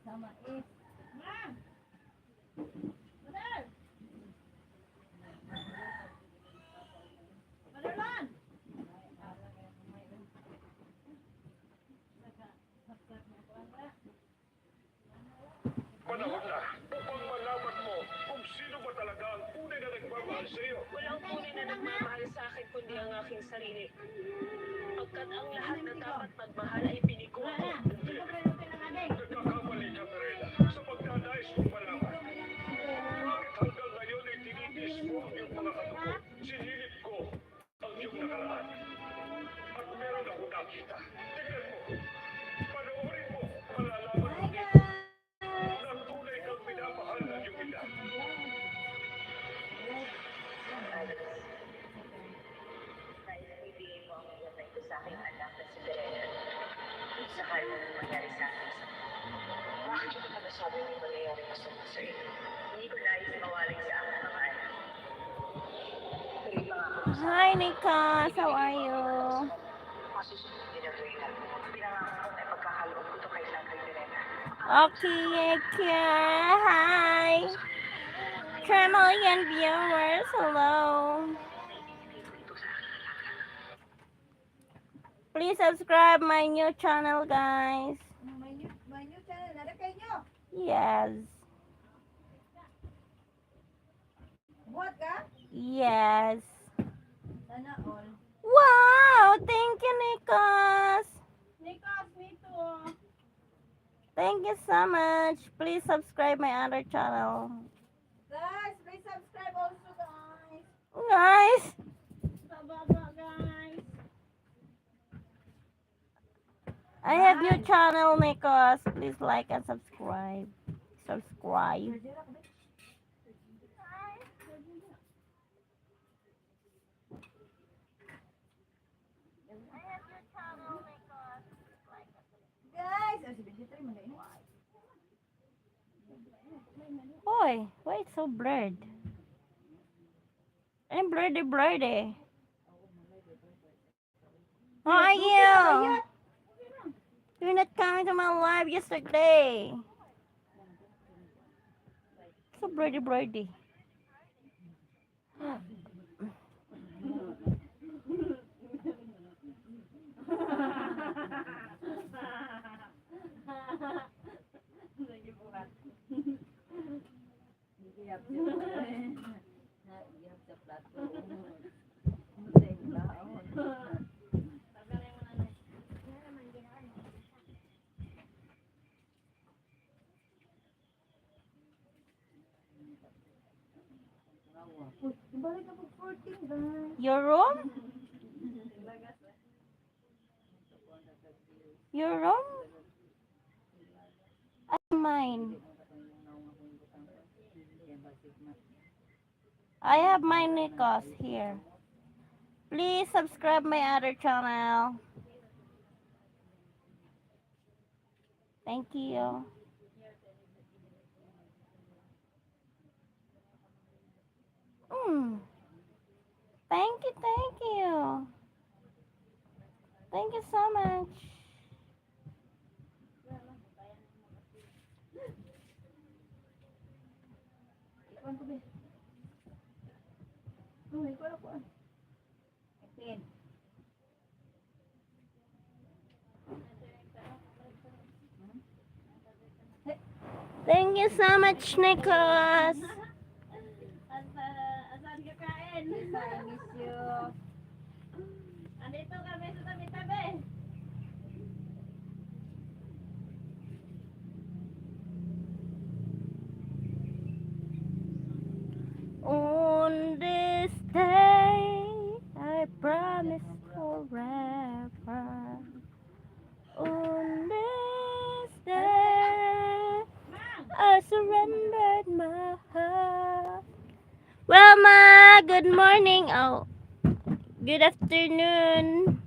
Sama is. Panahon na upang malaman mo kung sino ba talaga ang tunay na nagmamahal sa iyo. Walang tunay na nagmamahal sa akin kundi ang aking sarili. Pagkat ang lahat na dapat magmahal ay pinikuha ko. Nagkakamali ka, Perela, sa pagdadais mong malaman. Bakit hanggang ngayon ay tinitis mo ang iyong mga katuko? Sinilip ko ang iyong nakaraan. At meron ako nakita. Tignan mo. Panoorin mo. Malalaman mo dito na tunay kang minamahal ng iyong ina. Ibigay mo ang iyatay ko sa aking anak na si Berena. Sakal mo nang mangyari sa akin. Bakit ko naman nasabi may mangyayari masama sa iyo? Hindi ko nais mawaling sa aking mga anak. Pero yung mga ako Hi, Nika. How are you? masusunod din ang Berena. Pinangako ko na ipagkakaloob ko ito kay Sangkay Berena. Okay, hi. 3 million viewers. Hello. Please subscribe my new channel, guys. My new channel, nada kayo. Yes. Buhat ka? Yes. Sana all. Wow! Thank you, Nikos. Nikos, me too. Thank you so much. Please subscribe my other channel. Guys, please subscribe also, guys. Guys, Baba, guys. I have new channel, Nikos. Please like and subscribe. Subscribe. Guys, oh, si 23 man din. Boy, why it's so blurred? I'm blurry. How are you? You're not coming to my live yesterday. So blurry. Balik na po 14, guys. Your room? Your room? Mine. I have my Nikos here. Please subscribe my other channel. Thank you. Thank you. Thank you so much. Thank you so much, Nicholas. Asan ka kain? I miss you. Andito kami sa tabi-tabi. On this day, I promise forever. On this day, I surrendered my heart. Well, Ma, good morning. Oh, good afternoon.